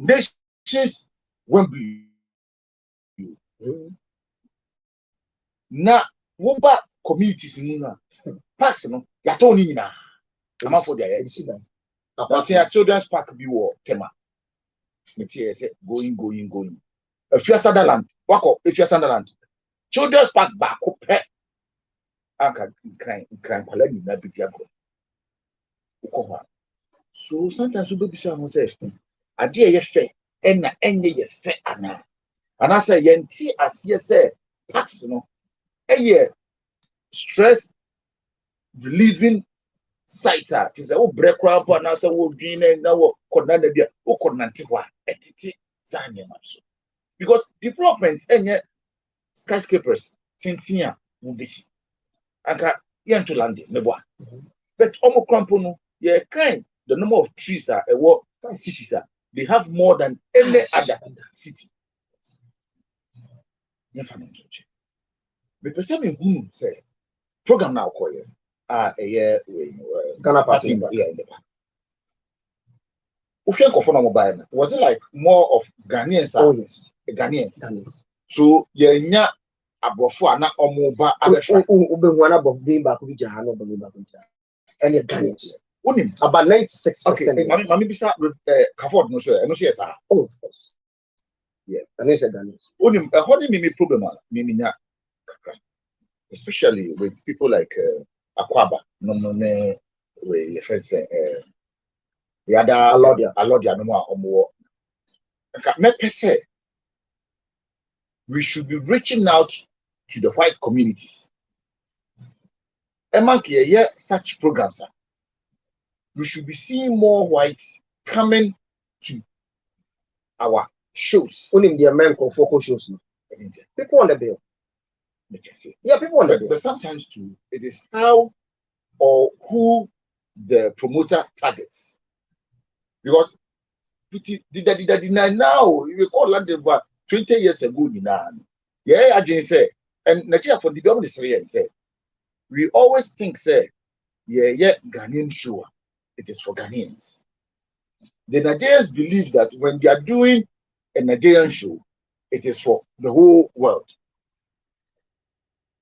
nations Wembley. Na woba communities nuna pass no ya to ni na ama for there you see that say a children's park bi wo tema me tie say going Afia Sunderland wako Afia Sunderland children's park ba ko pe aka kran kwala ni na bi agro uko. So sometimes we be say ade ye fe na enye ye fe ana say yenti asiye say parks no stress relieving site it is a break crap and as a wood green and now conana bia o conantiwa etiti zanya so because development and skyscrapers tintia will be aka yen to land meboa but omo crampo no ye kind the number of trees are a what cities are they have more than any other city. The person who say program now call you a year Ghana Party here in the back. Was it like more of Ghanaians? Oh yes, Ghanaians. So yeah, abofo na omoba abefa obehuana bof being back with Jahano and Ghanaians. About 96%. Okay, mami bisa Kaford no sure. No sure sir. Oh, of course. Yeah, and it's a Ghanaians. Unim how do me problem me especially with people like Akwaba, no we first say the other Alodia no more. We should be reaching out to the white communities. Among such programs, we should be seeing more whites coming to our shows. Only the American focal shows. People on the bill. Yeah, people on the bill. But sometimes too, it is how or who the promoter targets. Because now we call London about 20 years ago. Yeah, I just say, and Nigeria for the government say, we always think say, yeah, Ghanaian show. It is for Ghanaians. The Nigerians believe that when they are doing a Nigerian show, it is for the whole world.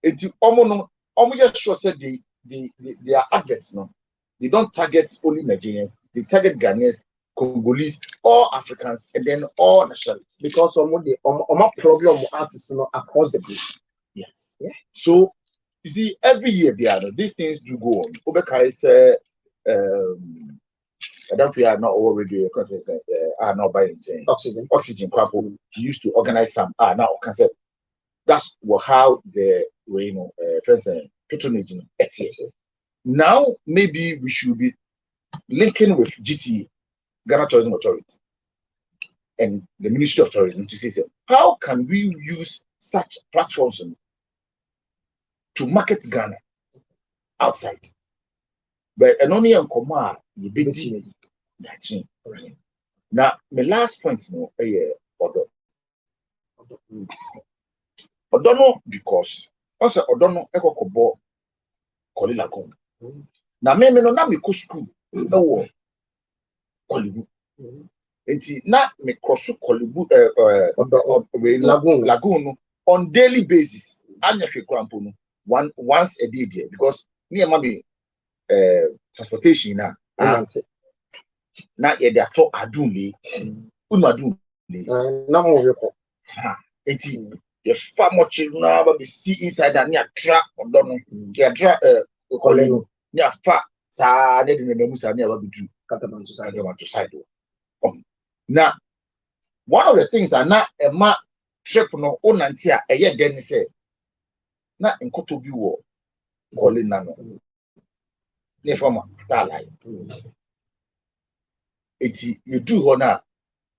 It almost just sure said they are adverts, no. They don't target only Nigerians, they target Ghanaians, Congolese, all Africans, and then all nationalities. Because some of the problem artists across the globe. Yes. Yeah. So you see, every year these things do go on. Obekai say I don't feel not already conference are not buying oxygen crapple. He used to organize some now can say that's how the first patronage. Now maybe we should be linking with GT, Ghana Tourism Authority, and the Ministry of Tourism to say how can we use such platforms to market Ghana outside. But and only on Koma, you big team. Now, my last point, Odono because also Odono Eko Kobo Koli Lagoon. Now, me no na me ko school ewo Kolibu. Enti na me cross Kolibu Lagoon on daily basis. Anya ke krampo no once a day there because me mama transportation na ye dey to adunle unu adunle na mo we ko enti ye fa much na ba be see inside and ya tra odono ya tra koleno ya fa sa de de musa na ba be do kataban to side na one of the things that na ma trip no onanti a eye den say na nkoto bi wo kolena no ne forma talai eti you do hona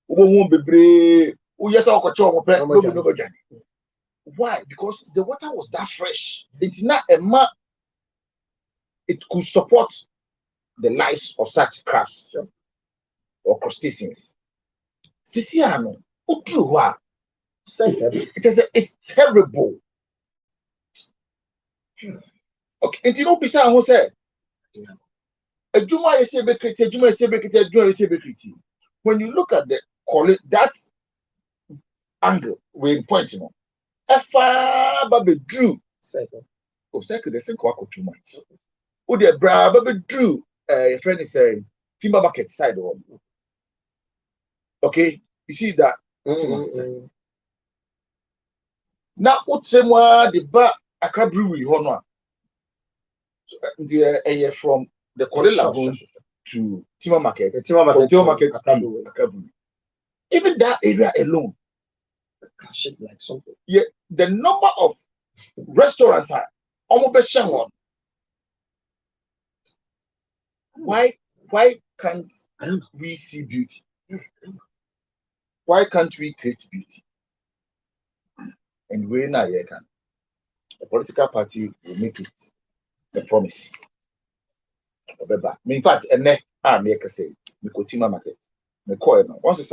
wo bebre wo yesa okoche omo pe no be jani. Why? Because the water was that fresh. It's not a ma. It could support the lives of such crabs or crustaceans. Sisiano, utruwa. It's terrible. Okay, and you know, Pisa who said, when you look at the call it that angle we point, you know. Efa baby drew Cycle. Oh, cycle the same quack too much. Oh, the bra baby drew a friend is saying timber bucket side one. Okay, you see that? Now, what's the bar Accra Brewery Honor? The from the Korle Lagoon to Timber Market, Timber Market to Accra Brewery. Even that area alone, like something. Yeah, the number of restaurants are almost one. Why can't we see beauty? Why can't we create beauty? And we now can. A political party will make it a promise. In fact, I make a say, we go Timber Market. Me call once it's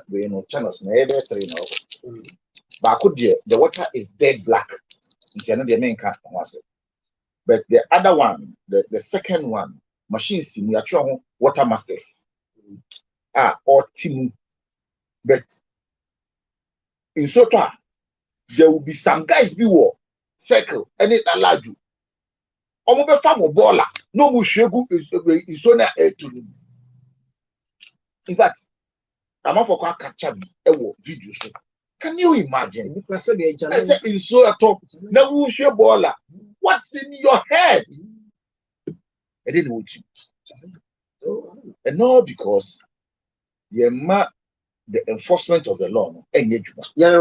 we channels na every 3 now. But the water is dead black. It's the main cast. But the other one, the second one, machines we are trying water masters. Or Timu. But in Sota, there will be some guys be war circle and it allowed you. Omobe farm or baller, no mushegu is on a to. In fact, I'm not for capture videos. Can you imagine? I said in so at all. Now who's your baller? What's in your head? I didn't watch it. And no, because the enforcement of the law and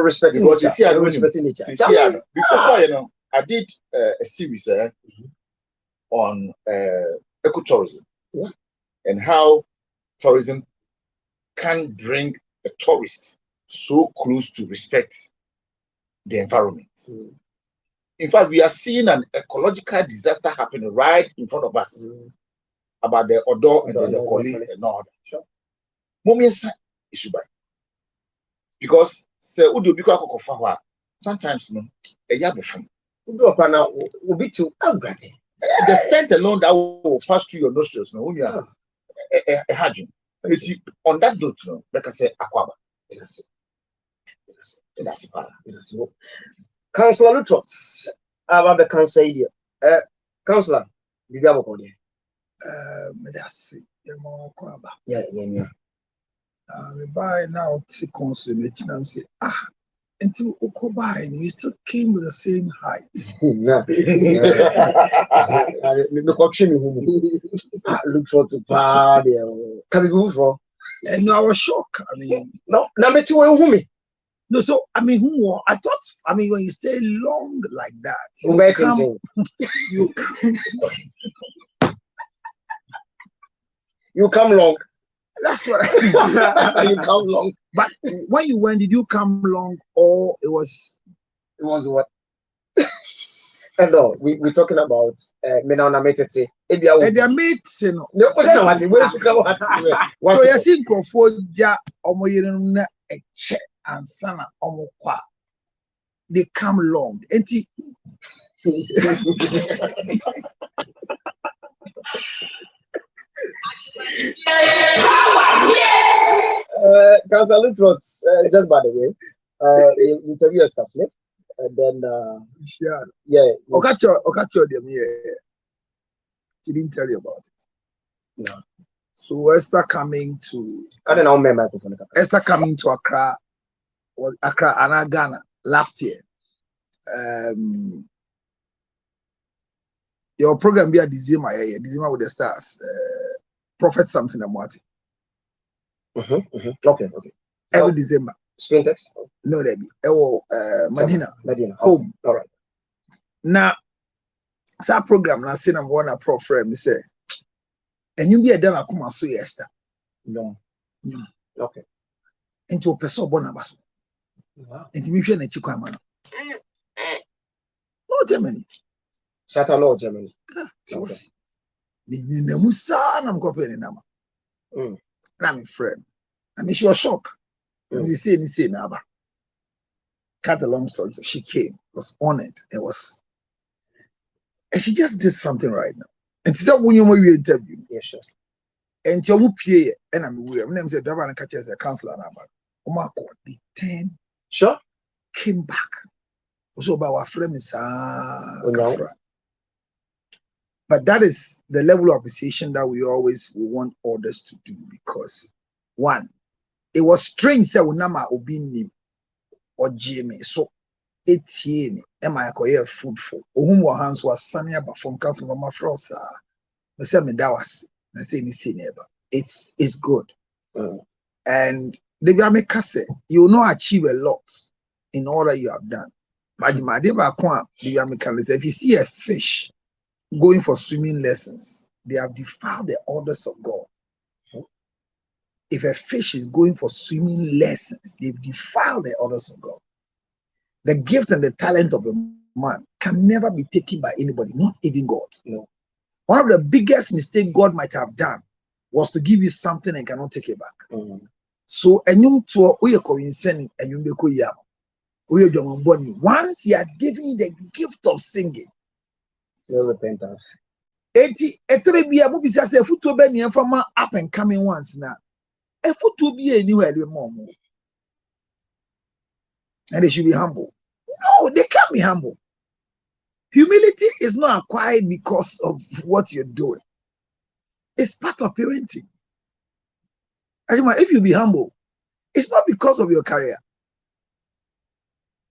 respecting because you see, I respecting nature. Before I did a series on ecotourism and how tourism can bring a tourist so close to respect the environment. In fact, we are seeing an ecological disaster happening right in front of us about the Odo and the Lekoli and all that. Moments issue by because sometimes a yabufum will be too angry. The scent alone that will pass through your nostrils. When you are a hagin. On that note, like I said, Aquaba. That's it. Councillor Lutrots, about the council. Councillor, did you have a call there? That's it. Yeah. We buy now, council, and say, until Okobai, you still came with the same height. Look for to party. Can we move from? And I was shocked. I mean, no, number 2, who no, so I mean, I thought, I mean, when you stay long like that, you come long. That's what I you come long. But when you went, did you come long or it was what? No, we're talking about Menona Metete. They are mates, you know. No, what? Where you come? So you see, Crawfordia, Omoyena, a check and Sana Omokwa. They come long. Councillor Trots, just by the way, interview Esther Smith, and then Okacho them he didn't tell you about it. No. So Esther coming to I don't know my microphone. Esther coming to Accra and Ghana last year. Your program be a December with the stars. Prophet something about it. Okay. Every December. Spintex? No, there be. Medina. Home. All right. Now, that program, I say I'm one of Prof. Friend, say, and you be a dana come so Esther. No. Okay. Into a person bonabas. Wow. Into me, and Chikwamano. No, Germany. Satano, Germany. Okay. I'm comparing them. I'm a friend. I mean, she was shocked. And they say, Naba. Cut a long story. She came, was honored, and she just did something right now. And it's not when you interview. Yeah, sure. And you PA, and I'm aware. My name is Davan and catch as a counselor. Omako, the 10 Sure. came back. Also, about our friend is but that is the level of appreciation that we always want others to do, because one, it was strange. Say, Unama Obini or Jimmy, so 18 am I acquire food for whom our hands was sunny about from council of my frost. The same that was the same neighbor. It's good. And the Biameka said, you will not achieve a lot in all that you have done. If you see a fish going for swimming lessons, they have defiled the orders of God. If a fish is going for swimming lessons, they've defiled the orders of God. The gift and the talent of a man can never be taken by anybody, not even God. No. One of the biggest mistakes God might have done was to give you something and cannot take it back. So, once he has given you the gift of singing, no repentance. 80 up and coming ones now. A foot to be anywhere more. And they should be humble. No, they can't be humble. Humility is not acquired because of what you're doing. It's part of parenting. If you be humble, it's not because of your career.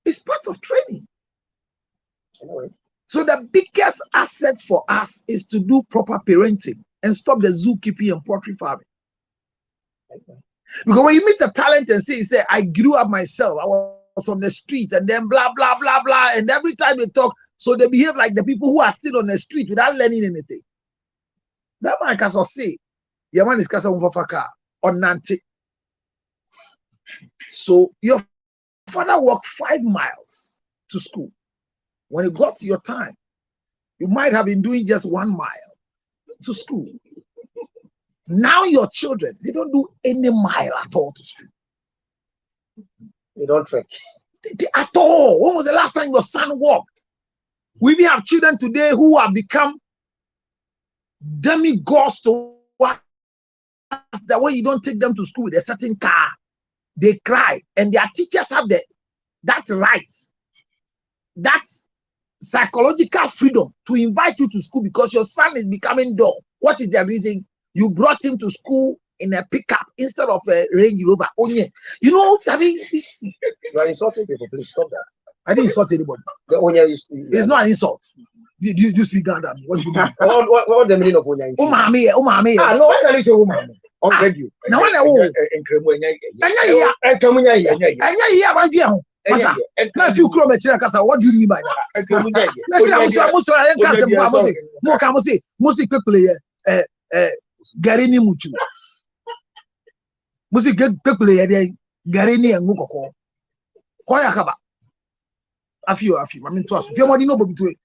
It's part of training. Anyway. So the biggest asset for us is to do proper parenting and stop the zookeeping and poultry farming. Because when you meet a talent and say, I grew up myself, I was on the street, and then blah, blah, blah, blah, and every time they talk, so they behave like the people who are still on the street without learning anything. That man can say, your man is Kasa Umfafaka or Nanti. So your father walked 5 miles to school. When it got to your time, you might have been doing just 1 mile to school. Now your children, they don't do any mile at all to school. They don't trek. At all. When was the last time your son walked? We even have children today who have become demigods to what? That when you don't take them to school with a certain car, they cry. And their teachers have that right, that psychological freedom to invite you to school because your son is becoming dull. What is the reason? You brought him to school in a pickup instead of a Range Rover. You know, I mean, this. You are insulting people. Please stop that. I didn't insult anybody. It's not an insult. You speak Ghana. What do you mean? What the meaning of Onya? Umami. No, why can't you say Umami? On radio. Now when I what do you mean by that? Garini Muchu. Music Garini and Mukoko. Koyakaba. A few, I mean, to us. If you want to know between.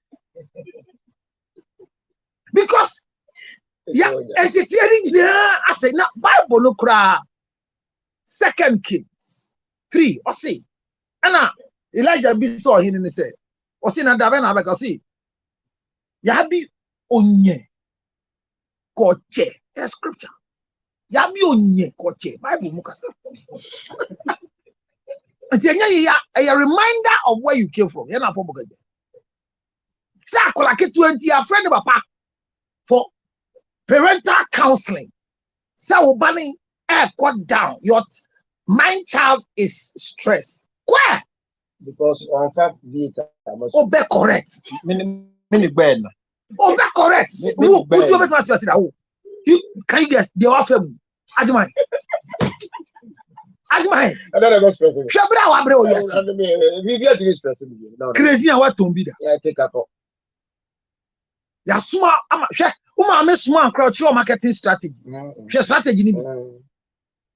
Because, yeah, and it's I say, now, Bible no cry. 2 Kings 3, or see. Anna, Elijah be saw him and say, or see, na Davena, because see, Yabi onye. Koche, a scripture. Yabi onye koche, Bible mukasa. A reminder of where you came from. You're not from Bogaje. Sakolake 20 a friend of Papa for parental counseling. So banning cut down. Your mind child is stressed. Where? Because on fact, be correct. Mini Ben. Correct. Who you make us say that? You can you guess the offer? Ajimai. I don't know stressing. Shabra wa bre o yes. We get to stressing. Crazy and what to be there. Yeah, take a call. Ya suma ama hwe uma ame suma ankra chiro marketing strategy. Hwe strategy ni bi.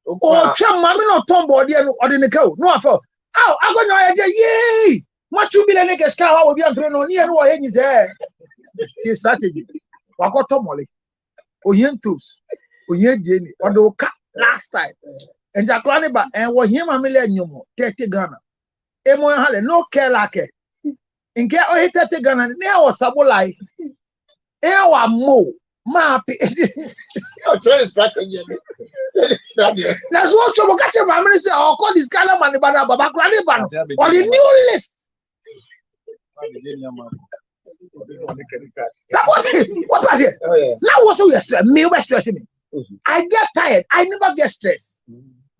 O twa mame no ton board e no ode ne ka o. No afa. Aw agonyo aje yey. Machu bile ne keska wa obi antre no ni e no wo yenyi se. Ti strategy. Wa ko to mole. Oyentos. Oyejeni ode ka last time. And Jaclani ba and what him a million nyumo 30 Ghana. Emo hale no care like. Inke o 30 Ghana ne o sabo life. E wa mo Mappy. Trying strategy. That's what you catch him. I'm going to say, I'll call this kind of money, but on the new list. That was it. What was it? Oh, yeah. Now, what's your stress? Me, what's stressing me? I get tired. I never get stressed.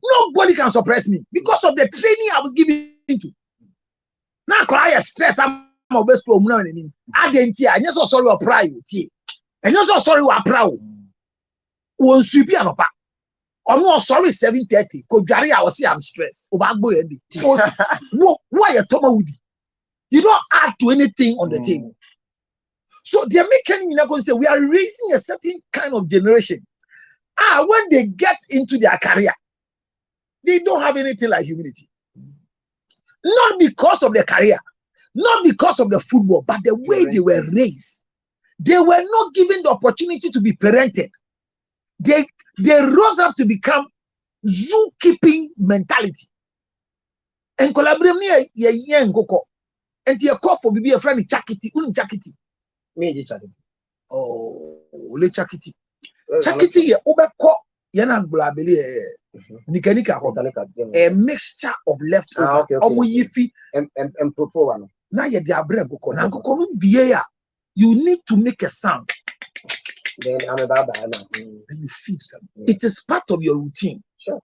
Nobody can suppress me because of the training I was given to. Now, I stress. I'm a best to him. I didn't hear. I'm so sorry. I'm proud. And you're so sorry. I'm proud. One sweep and up. I'm not sorry. 7:30. Because Gary, I was say I'm stressed. Why you Toma Woody? You don't add to anything on the table. So they're making, going to say, we are raising a certain kind of generation. When they get into their career, they don't have anything like humility. Not because of their career, not because of the football, but the way they were raised. They were not given the opportunity to be parented. They rose up to become zookeeping mentality. And collaborate and you call for be a friend chakiti, chakiti. Me chakiti. Oh, le chakiti. Chakiti ye obeko yana blabeli nikanika a mixture of leftover. Omo yifi and propose. Na ye dia brem koko na koko no bie ya. You need to make a sound. Then I'm about and you feed them. It is part of your routine. Sure.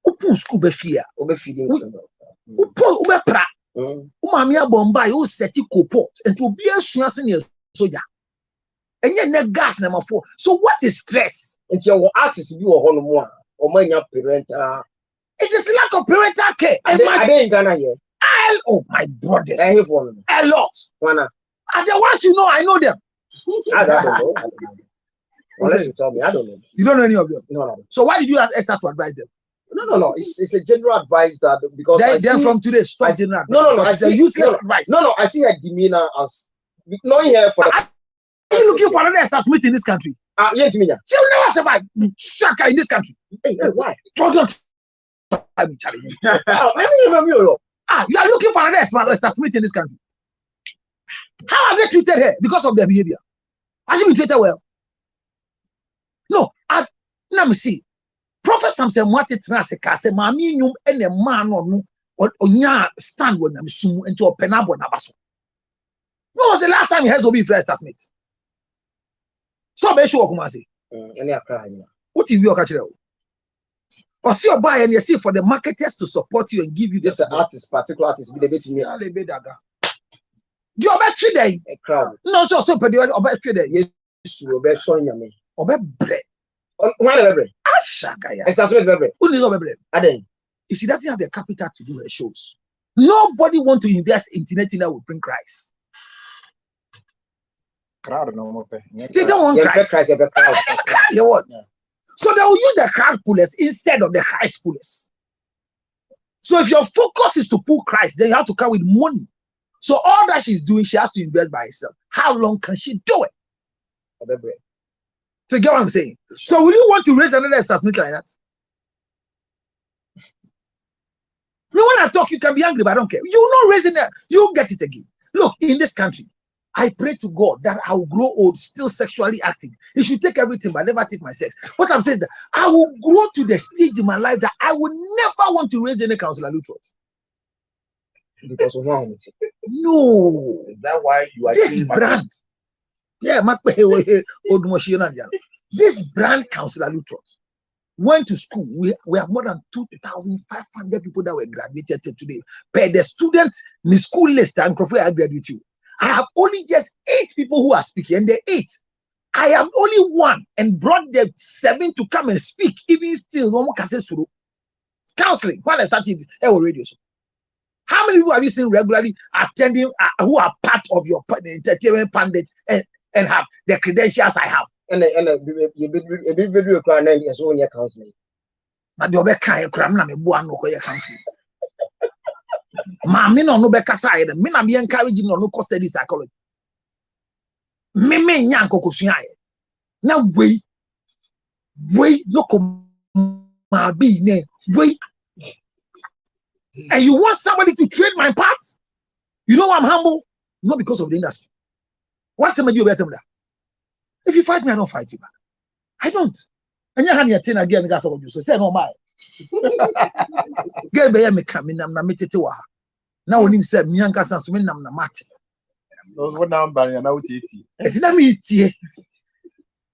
Upu school be fear. Obe feeding. Ube pra. Umamia bomba you set it pot and to be a sneer soldier. And yet net gas number 4. So what is stress? It's your artist you or one or my parental. It is lack of parental care. I didn't Ghana here. Oh my brothers. I have one. A lot. One. And the ones you know, I know them. I don't know. Unless you tell me, I don't know. You don't know any of them? No. So why did you ask Esther to advise them? No. It's a general advice that because then from today, stop general advice. No. I see useless advice. No. I see her demeanor as not here for the. Are you looking for another Esther Smith in this country? Yeah, demeanor. She will never survive. Shaka in this country. Hey, why? Don't I'm telling you. Let me remember you. You are looking for another Esther Smith in this country. How have they treated her because of their behavior? Has she been treated well? No, let me see. Prophet Samson Mwate Traseka say, Mami nyum ene man no onya stand when I'm sumu into a penabo nabaso. When was the last time you heard Obi Esther Smith? So be sure come say. Any akra. What if you catch it? Or see your buy and you see for the marketers to support you and give you this particular artist be the bit me. Do you bet you day? A crowd. No, so per the obet you day. Yes, you bet son yame. Obet bread. One bread. Ashakaya. Esther Smith bread. Who needs bread? Aden. If she doesn't have the capital to do her shows, nobody want to invest in internet will bring Christ. Crowd no more. They don't want Christ. They want. So they will use the crowd pullers instead of the Christ pullers. So if your focus is to pull Christ, then you have to come with money. So all that she's doing, she has to invest by herself. How long can she do it? So you get what I'm saying? So will you want to raise another Esther Smith like that? Me, when I talk, you can be angry, but I don't care. You're not raising it. You'll get it again. Look, in this country, I pray to God that I will grow old, still sexually active. He should take everything, but never take my sex. What I'm saying is that I will grow to the stage in my life that I will never want to raise any councillor Lutrot. Because of wrong with it. No. Is that why you are this brand? Yeah, this brand councillor Lutrot went to school. We have more than 2,500 people that were graduated today. Per the students, my school list, and I agreed with you. I have only just 8 people who are speaking, and the 8, I am only one, and brought the 7 to come and speak. Even still, no more can say suru. Counseling. When I started radio show, how many people have you seen regularly attending who are part of your entertainment pandit and have the credentials I have? And you be video crying and yes, only counseling. But the other kind of me buan no counseling. Mammy no bekasa ide. Me na me encourage no custody psychology. Me nyanko kusuya. Na we no come be ne we. And you want somebody to trade my part? You know I'm humble? Not because of the industry. What's somebody you better than that? If you fight me, I don't fight you back. I don't. And you have your thing again, guys. So say no, my. Get by me coming, I'm not meeting to her. Now, when you say, Mianka Sansumin, I'm not matting. What number are you now? It's not me,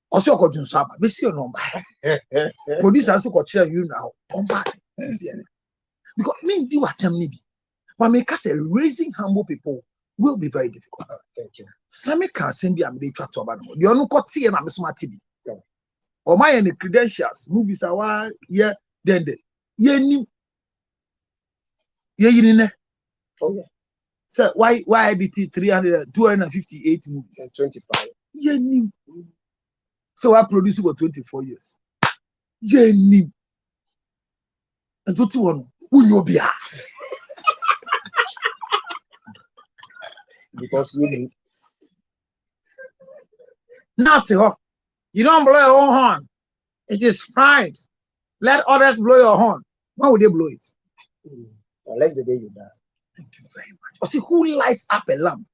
also got you saba. We see your number. Producer also got you now. Because me do what me be. But me say raising humble people will be very difficult. Thank you. Some can send me a military to Obano. You don't got tea and I'm smart TV. Or my any credentials, movies are yeah, then the ye Oh yeah. So why did 258 movies? 25. Ye so I produced for 24 years. Ye and 21 who you be Because you knew. not you don't blow your own horn. It is pride. Let others blow your horn. Why would they blow it? Unless the day you die. Thank you very much. But see, who lights up a lamp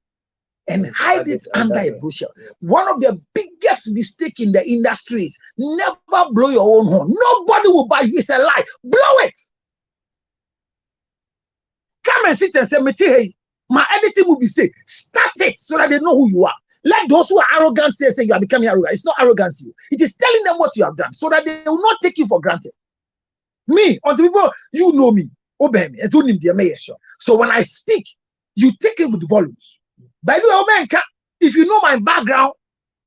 and hide it under a bushel? One of the biggest mistakes in the industry is never blow your own horn. Nobody will buy you. It's a lie. Blow it. Come and sit and say, hey, my editing will be say, start it so that they know who you are. Let those who are arrogant say you are becoming arrogant. It's not arrogance. It is telling them what you have done so that they will not take you for granted. Me, until people, you know me. Obey me. So when I speak, you take it with volumes. By the way, if you know my background,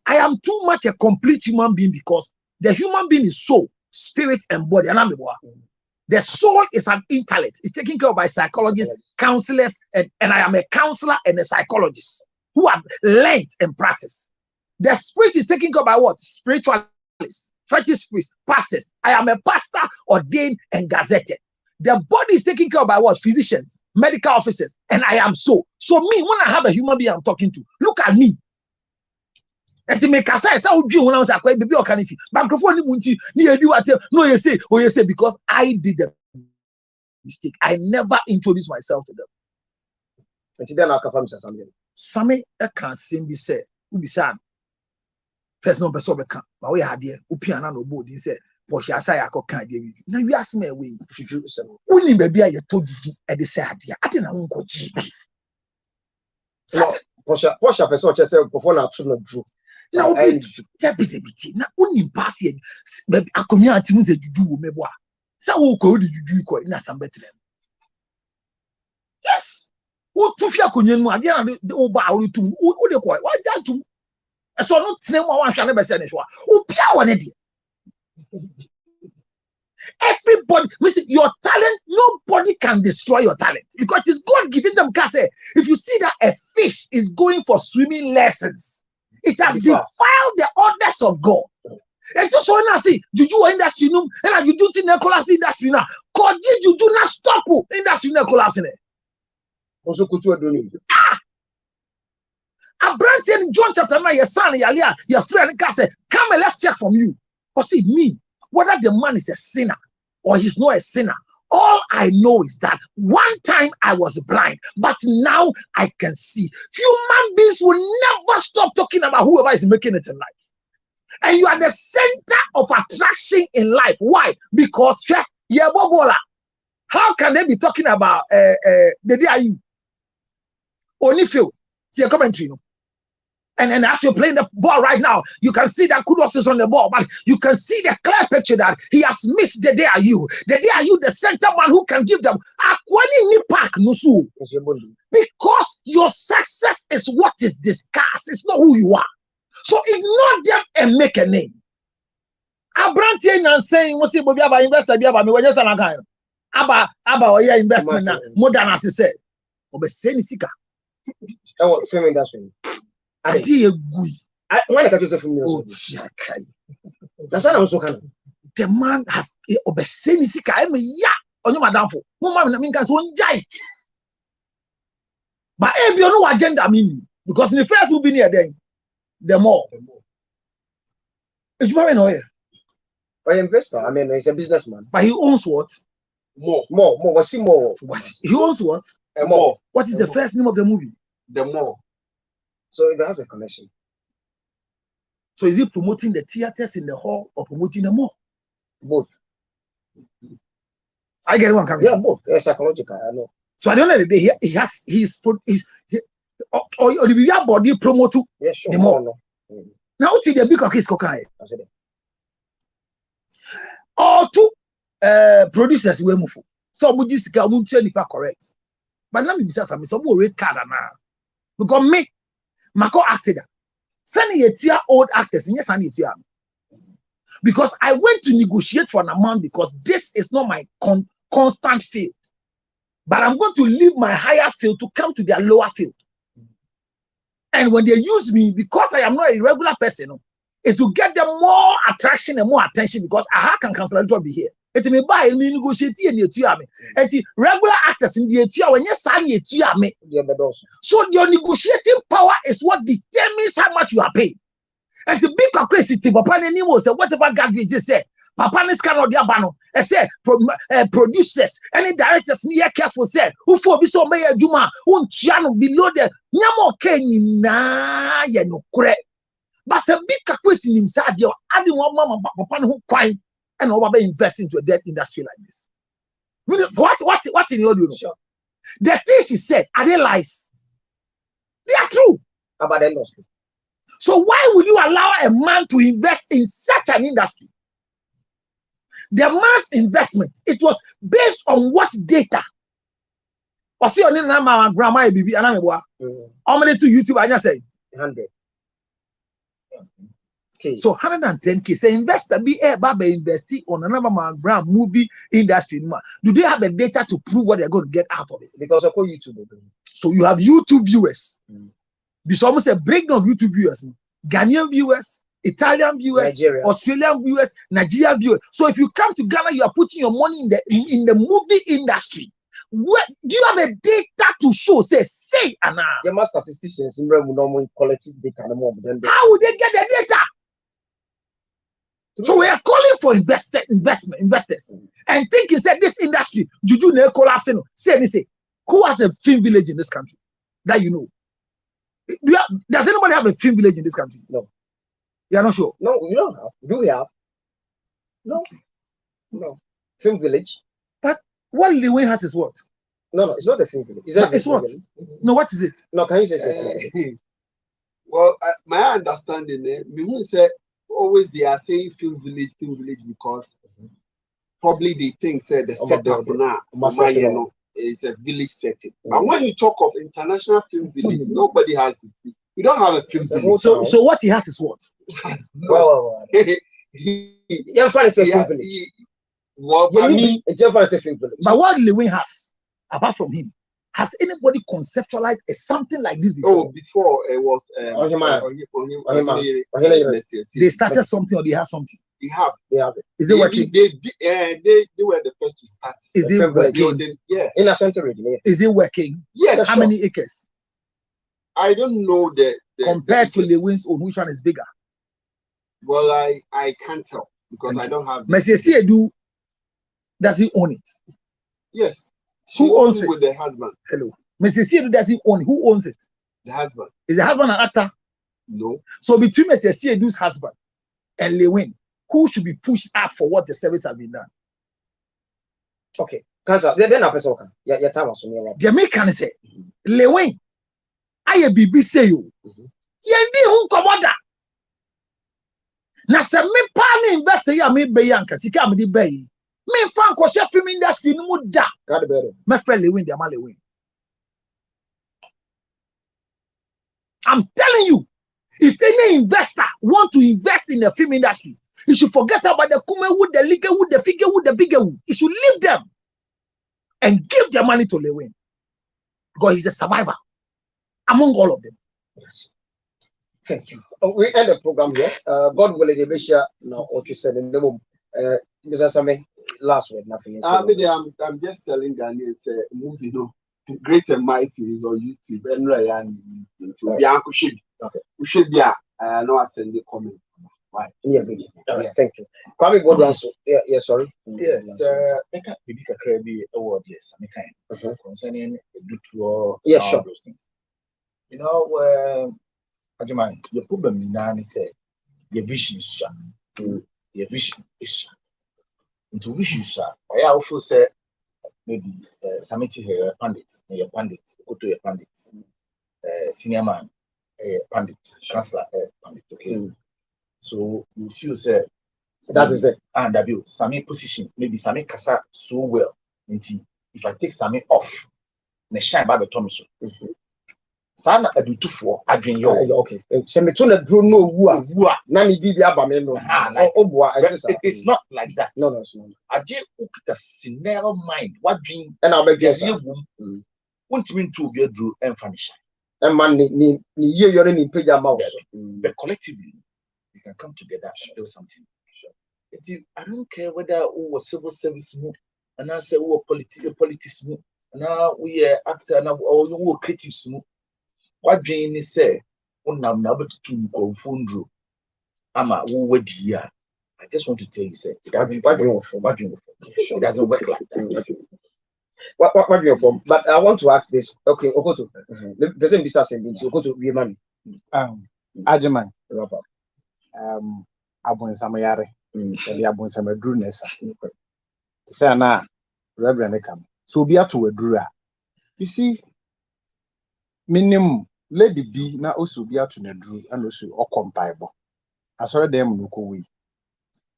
I am too much a complete human being because the human being is soul, spirit, and body. And the soul is an intellect. It's taken care of by psychologists, counselors, and I am a counselor and a psychologist who have learned and practiced. The spirit is taken care of by what? Spiritualists, fetish priests, pastors. I am a pastor, ordained and gazetted. The body is taken care of by what? Physicians, medical officers, and I am so. So me, when I have a human being I'm talking to, look at me. Because I did the mistake. I never introduced myself to them. And then I'll confirm something. Some can't seem be said. Who be sad? First no person can. But we had here. Upiana no board. He said, "Porsche asaya ko can't give you." Now you ask me away. Only baby I told you at the side. I didn't know go GB. Porsche person just said before now to Drew. Now be deputy. Now only pass here. Baby, a community must do me boy. So who could you do ko na some better? Yes. Who to fear konyen I dey the oba awutum. Who dey call? Why that to? So no tene mo wan hwa na be say ne so. Who bia won dey? Everybody, listen, your talent, nobody can destroy your talent because it's God giving them. If you see that a fish is going for swimming lessons, it has defiled the orders of God. And just when I see juju industry, and I juju to collapse industry now, because juju not stop industry collapsing. Also, could you do it? A branch in John chapter 9, your son, your friend, come and let's check from you. Or see me. Whether the man is a sinner or he's not a sinner, all I know is that one time I was blind, but now I can see. Human beings will never stop talking about whoever is making it in life. And you are the center of attraction in life. Why? Because how can they be talking about the day are you? Only feel your commentary. And as you're playing the ball right now, you can see that Kudos is on the ball, but you can see the clear picture that he has missed the day are you. The day are you, the center man who can give them because your success is what is discussed. It's not who you are. So ignore them and make a name. Abrantian and saying, "What's it about investor? Be about me when you're saying about your investment more than as I said." Obeseni Oh, film industry. I did a good. When I got Joseph from that's what I also can. The man has obeseni sika. I mean, yeah, on your madam for. Mama, I mean, guys, one jai. But if you know what agenda meaning, because in the first will be near then, the more. It's very annoying. An investor, I mean, he's a businessman. But he owns what? More. What's he more? He owns what? More. What is the first name of the movie? The more. So it has a connection. So is he promoting the theaters in the hall or promoting the mall? Both. I get one coming. Yeah, both. They're psychological. I know. So at the end of the day, he's or the body promote to the mall. Now to the big case cocaine. Or two producers we move. So we just get correct. But let me be some red card now. Because me, Mako acted. Send a old actors, yes, I need to. Because I went to negotiate for an amount because this is not my constant field. But I'm going to leave my higher field to come to their lower field. And when they use me, because I am not a regular person, it will get them more attraction and more attention because I can cancel a job here. It may buy me negotiate and you me. And regular actors in the when you sign me. So your negotiating power is what determines how much you are paid. And the big crazy Papa Nemo said, whatever God we just said, Papa Niskan or Diabano, I said, producers, any directors near careful say, who for be so mayor Juma, who channel below the Yamo Kenny na no correct. But a big question inside your adding one mama Papa who crying and over invest into a dead industry like this. What in your do? Sure. The things he said, are they lies? They are true. About the industry. So why would you allow a man to invest in such an industry? The man's investment, it was based on what data? Or see on my grandma baby and I'm how many to YouTube I just say 100. Okay. So 110K. Say investor be a baba investing on another grand movie industry. Do they have the data to prove what they're going to get out of it? Because I call YouTube. So you have YouTube viewers. Because almost a breakdown of YouTube viewers, Ghanaian viewers, Italian viewers, Nigeria. Australian viewers, Nigerian viewers. So if you come to Ghana, you are putting your money in the movie industry. What do you have a data to show? Say Anna. The mass statisticians in normal collective data. How would they get the data? So we are calling for investors and thinking that this industry, Juju ne collapsing. Say who has a film village in this country that you know? Does anybody have a film village in this country? No. You are not sure? No, we don't have. Do we have? No. Okay. No. Film village. But what Lewin has is what? No, it's not the film village. It's what? Village? No, what is it? No, can you say something? Well, my understanding, me said always they are saying film village because probably they think the setup now is a village setting. But when you talk of international film village, nobody has it. We don't have a film village. So what he has is what? Well. You're trying to say film village. Well, I mean, it's your first film village. But what Lewin has, apart from him, has anybody conceptualized something like this before? Oh, before it was they started something or they have something. They have it. Is it working? They were the first to start. Is it working? Yeah. In a century. Yeah. Is it working? Yes. How many acres? I don't know compared to Lewin's own, which one is bigger? Well, I can't tell because I don't have. Monsieur Siedu, does he own it? Yes. Who owns it? With the husband. Hello. Monsieur Siedu, does he own it? Who owns it? The husband. Is the husband an actor? No. So between Monsieur Siedu's husband and Lewin, who should be pushed up for what the service has been done? Okay. Then I person can. Yeah, time was me. The American say, Lewin, I a BB say you. Yendi who commander. Na se me pa na investor ya me be yanka sika me di be. Me fan ko she film industry no mu da. God better. Me fe Lewin the ma Lewin. I'm telling you, if any investor want to invest in the film industry, he should forget about the Kumewood, the Ligewood, the Figewood, the Biggerwood. He should leave them and give their money to Lewin because he's a survivor among all of them. Yes. Thank you. We end the program here. God willing, we share now what you said in the room. Mr. Same, last word, nothing. I'm just telling Ghanaians, it's a movie, Great and Mighty is on YouTube. And Ryan, okay. We should be no send the comment. Why? Yeah, thank you. Kwame Bodo also. Yeah, sorry. Yes, make a big credit award, yes, I'm kind concerning the two. Yeah, sure. You know, Ajimai, the problem now is your vision is your vision is into vision sir. I also say maybe Samiti here pandit, your pandit, go to your pandit, senior man, pandit, chancellor, pandit. Okay, so you feel say that is it. And that be Sami position maybe Sami kasa so well. Until if I take Sami off, ne shine by the Thomas. Sana adutufo adwen yo okay se me to na dro no wu a na ni bibia ba me no oboa it's not like that. No it's not. Aje ukita scenario mind wadwen and I beg you wontimi ntu obi adru emfanisha and man ni ye yore ni page ma wo but collectively we can come together and do something. I don't care whether we were civil service move and I say we were politics move and now we are actor and or we were creatives move. What Jane say, I'm not to go fundru. Ama who I just want to tell you, say it doesn't work like that. What you from? But I want to ask this. Okay, Okoto. Person be saying Okoto we money. Ajeman. Abun Samayare. Abun Samadru Nessa. Say na Reverend come. So be at to a drew. You see. Minimum lady B na also be out to the drew and also or compatible. I saw them no we.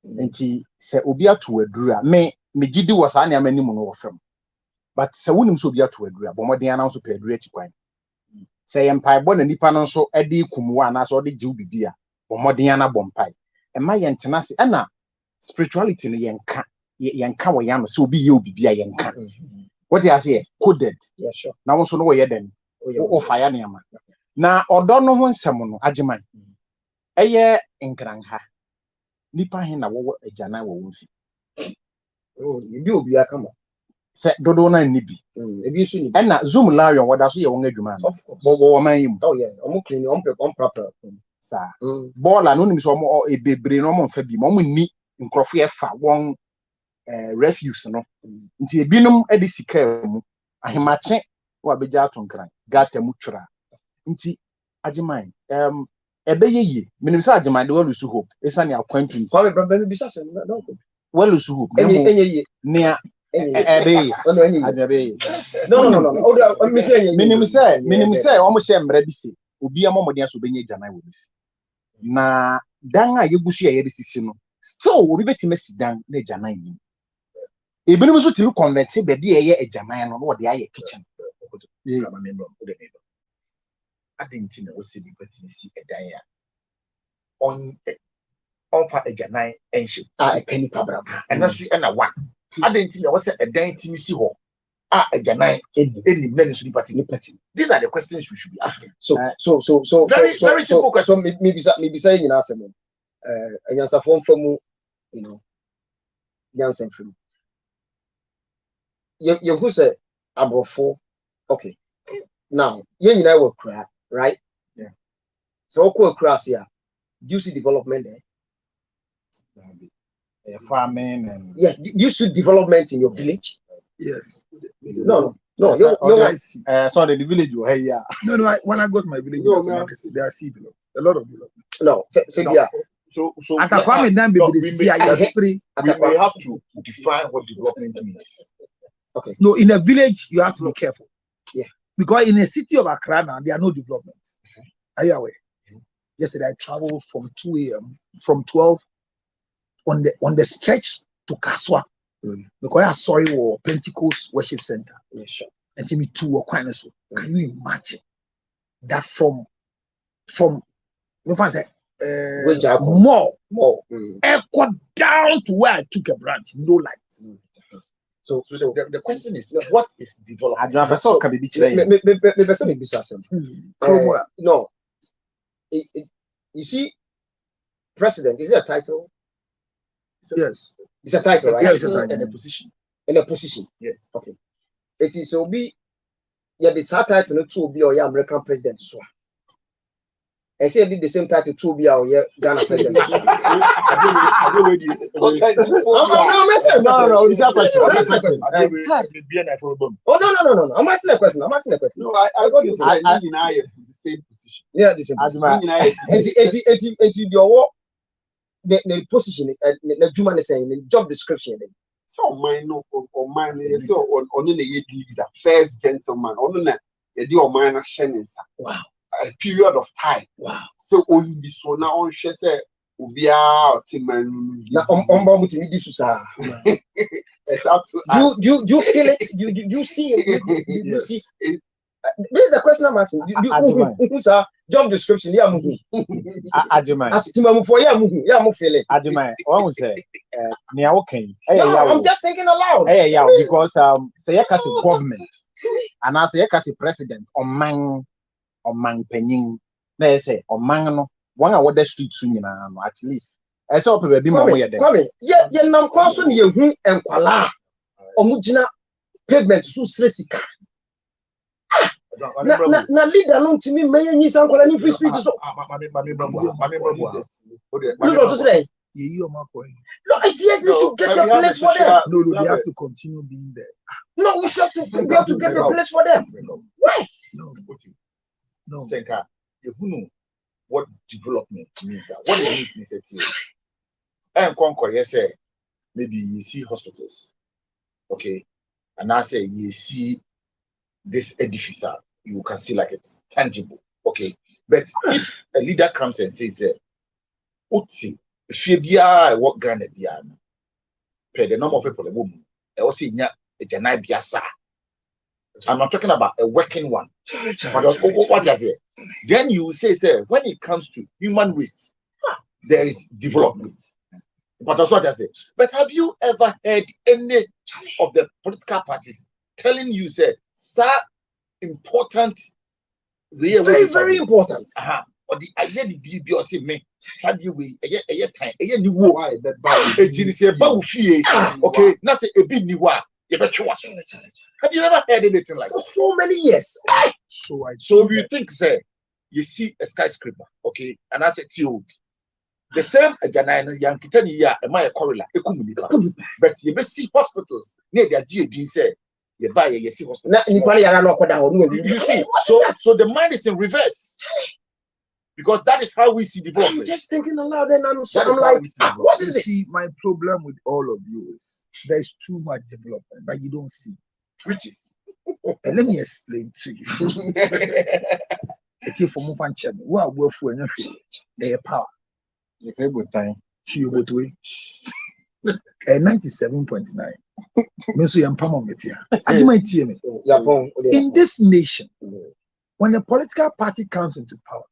And he said, Obia to a drew. Me Jidi was any minimum of them. But so wouldn't so be out to a drew, but more than also pay a great coin. Say Empire Bon and Nippon so Eddie Kumuana so the Jew beer, or Modiana Bompai. And my antenasi Anna spirituality in yanka yam so be you be a yanka. What do I say? Coded. Yeah, sure. Now also know where then. O fire niama na odo no ho nsem no agiman eye nkranha nipa hin na wo agana wo wonfi you bi obi aka ma se dodo na ni bi ebi so ni na zoom lion wada so ye won adwuma bo wo man yim oh yeah omo clean on proper sa baller no nim so omo ebebre no omo fa bi mo ni nkrofo ye fa won refuse no nti ebinom edi sika mu ahemache wa beja atonkran gata mutwra nti agiman ebeye ye minim sa agiman de walusu hope esane akwantu nti kwa me brother bi sase no walusu hope enye ye nea ebeye adebeye no mi say enye minim say omo hye mra bi se obi amomode aso benye agiman wo bi na dan a yegusu ya yede sisi no still obi betima sidan na agiman ni ebinom so timi convert be de ye agiman no wo de aye kitchen I didn't know what city but you see a dia on for a janai ancient a penny cabra and that's and a one. I didn't know what's a dying to see ho a janai any men should be party. These are the questions we should be asking. So very simple question. Maybe saying in answer and answer form from you know Jansen from you who said about 4. Okay. Now, you know what cry, right? Yeah. So what crash here? Do you see development there? Farming and yeah, you see development in your village? Yes. No. I see. Sorry, the village you here. No. When I go to my village, there are sea below. A lot of development. No, yeah. So at a comment then be we have to define what development means. Okay. No, in a village you have to be careful. Yeah. Because in a city of Accra now there are no developments. Are you aware? Yesterday I traveled from 2 a.m. from 12 on the stretch to Kaswa. Because I saw it was Pentecost Worship Center. Yeah, sure. And to me too or kind of so. Can you imagine that from more echo down to where I took a branch, no light. So the question is, what is development? No, you see, president, is it a title? Yes, it's a title, right? Yeah, it's a title. And a position. In a position, yes. Okay, it is so be. Yeah, the title to be or American president. So I say I did the same title to be our Ghana president. No, it's a question. Oh no. I'm asking a question. No, I got the same position. Yeah, the same. And your the position, the human is saying, the job description. So mine or mine is on the leader, first gentleman, on the deal minor shenanigans. Wow. A period of time. Wow. So only so now on she said, Ubia Timan. Now on with me, this is you feel it, you see it, you see. This is the question I'm asking. Who's a job description? Yeah, Ajimai. As Timamu for yeah, feel it. Ajimai, what was it? Near okay. I'm just thinking aloud. Yeah, because say a government and I say a president or man penning. They say or man one of the street soon at least. I saw people be more there. Yeah, nam kwaso ye hu enkwala. Omugina pavement so sresika. Na leader no ntimi meye nyisa nkwala ni free speech so. No, it's yet we should get a place for them. No, they have to continue being there. No, we should be able to get a place for them. Why? No. Senka, you know what development means. What it means is that and conquer, yes, sir. Maybe you see hospitals, okay, and I say you see this edifice, you can see like it's tangible, okay. But if a leader comes and says, "Oti, if you be what Ghana be per the number of people, a woman, I also nya a janai biasa." I'm not talking about a working one. But what is it? Then you say, when it comes to human waste, there is development. But that's what I say. But have you ever heard any of the political parties telling you, sir, important? Very, very important. Or the idea the BB or say me, Saturday way, a time, a new war, okay, that's a big new war. Have you ever heard anything like for so many years? So you think, say, you see a skyscraper, okay, and I said, the same Janina Yankitani ya a correla, but you may see hospitals near their GAD say, you buy a see hospital. You see, so the mind is in reverse. Because that is how we see development. I'm just thinking aloud and I'm like, what is it? See, my problem with all of you is there's too much development, but you don't see. Which is? And let me explain to you. It's here for Mufan Chemi. We are worth for their power. If you good time, you go to 97.9. In this nation, when a political party comes into power,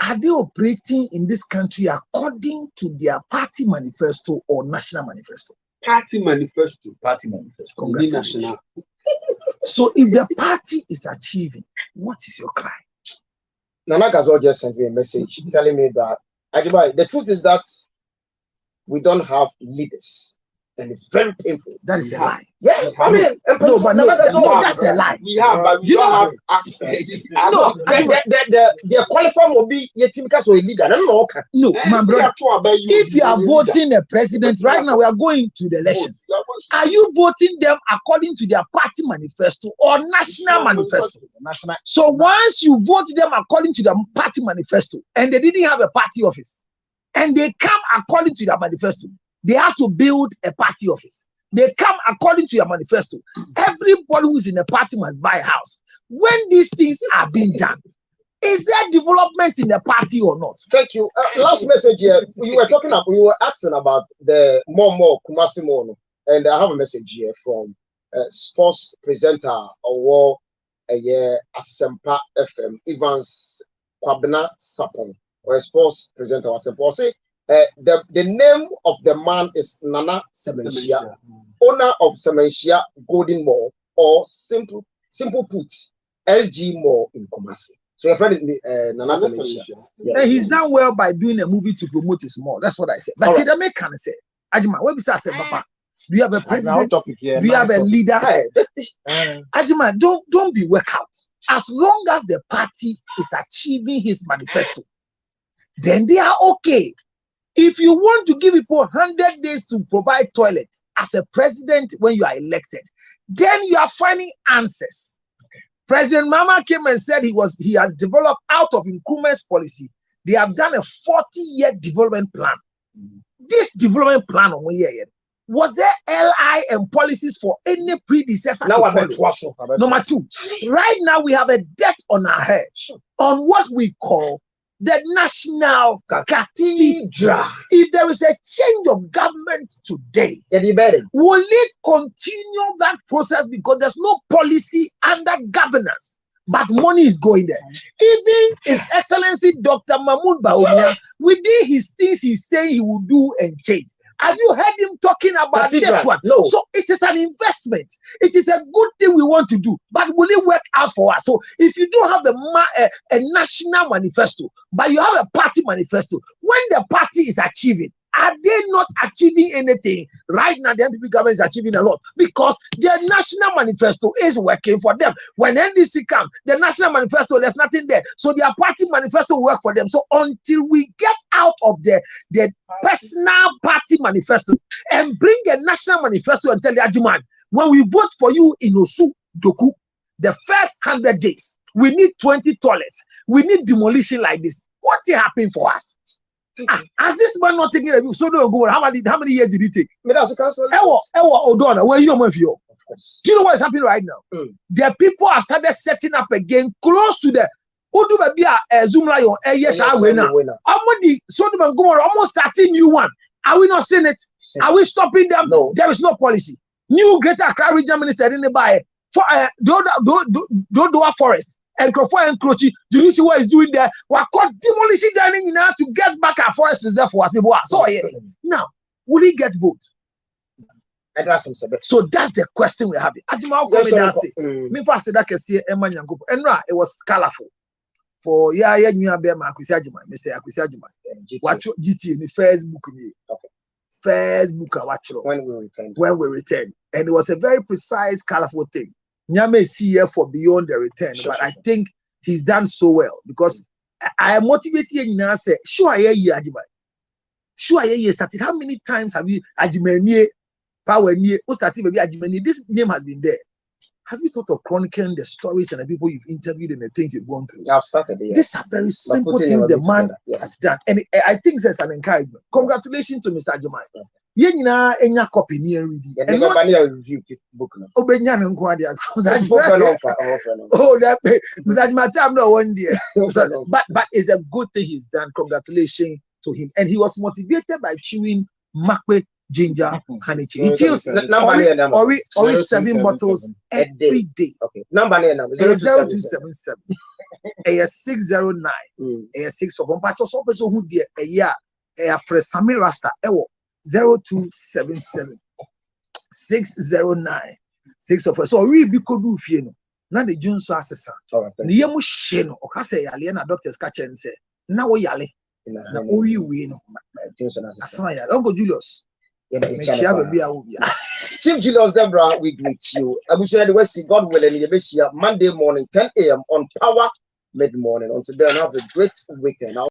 are they operating in this country according to their party manifesto or national manifesto? Party manifesto. Congratulations. So if the party is achieving, what is your cry? Nana Gazol just sent me a message telling me that the truth is that we don't have leaders. And it's very painful. That is a lie. Yeah, I mean, that's a lie. We have, but we don't have. No, the qualifier will be Yetimika so a leader. No, my brother. If you are voting a president right now, we are going to the elections. Are you voting them according to their party manifesto or national manifesto? So once you vote them according to the party manifesto, and they didn't have a party office, and they come according to their manifesto, they have to build a party office. They come according to your manifesto. Everybody who is in a party must buy a house. When these things are being done, is there development in the party or not? Thank you. Last message here. You were asking about the more Kumasi Mono, and I have a message here from sports presenter or Asempa FM, Evans Kwabena Sapon, or a sports presenter Asempa. Say the name of the man is Nana Semenshia, owner of Semenshia Golden Mall, or simple put, SG Mall in Kumasi. So your friend Nana Semenshia. Yeah. And he's done well by doing a movie to promote his mall. That's what I said. But the man can say, Ajima, what we say, Papa? Do you have a president? Do you have a leader? Ajima, don't be work out. As long as the party is achieving his manifesto, then they are okay. If you want to give people 100 days to provide toilet as a president when you are elected, then you are finding answers. Okay. President Mama came and said he has developed out of Nkrumah's policy they have done a 40-year development plan. This development plan was there LI and policies for any predecessor Now to follow? Number 2, right now we have a debt on our head on what we call the National Cathedral. If there is a change of government today, will it continue that process because there's no policy under governance, but money is going there? Even His Excellency Dr. Mahmoud Bawumia, within his things he's saying he will do and change. Have you heard him talking about this one? No. So it is an investment. It is a good thing we want to do, but will it work out for us? So if you don't have a national manifesto, but you have a party manifesto, when the party is achieving, are they not achieving anything? Right now, the NPP government is achieving a lot because their national manifesto is working for them. When NDC comes, the national manifesto, there's nothing there. So their party manifesto will work for them. So until we get out of the personal party manifesto and bring a national manifesto and tell the Ajuman, when we vote for you in Osu Doku, the first 100 days, we need 20 toilets. We need demolition like this. What will happen for us? Has this man not taken a view? So don't go. How many years did he take? Odona, where you of you? Do you know what is happening right now? The people have started setting up again close to the Zoom Lion. Yes, I win now. Sodom and Gomorrah almost starting new one. Are we not seeing it? Are we stopping them? No. There is no policy. New Greater Accra Regional Minister didn't buy for Dodoa Forest. And Crawford and Croci, do you see what he's doing there? We're caught demolishing dining now to get back our forest reserve for us. People are so now, will he get votes? So that's the question we're having. Me first said that can see Emma Yanko. And it was colorful. For you bear Marcus Ajima, Mr. Akwesi Ajima. Watch GT in the Facebook. Facebook, watch when we return. And it was a very precise, colorful thing. Nyame is here for beyond the return, but I think he's done so well because I am motivated and say, sure, started. How many times have you Ajimenie, Power Nye, who started maybe Ajimenie? This name has been there. Have you thought of chronicling the stories and the people you've interviewed and the things you've gone through? I've started. Yeah. These are very simple things the man has done, and I think there's an encouragement. Congratulations to Mr. Ajimai. Yenina enya copy near reading. And not review book. Obenya nkwadi Oh, that Mr. Matam no one day. But it's a good thing he's done. Congratulations to him. And he was motivated by chewing makwe ginger honey. He chews or 7 bottles every day. Okay. Number 0277 609 6 for Pacho so person who dear a year Samir Rasta 0277 609 6 of us. So we be could do fieno. Now the June so assessor. The Yamu Sheno, or Cassa Yaliana doctors catch and say, now we yale. Now we win. Uncle Julius. Chief Julius Debra, we greet you. I wish you the see God willing, Monday morning, 10 a.m. on Power mid morning. Until then, have a great weekend.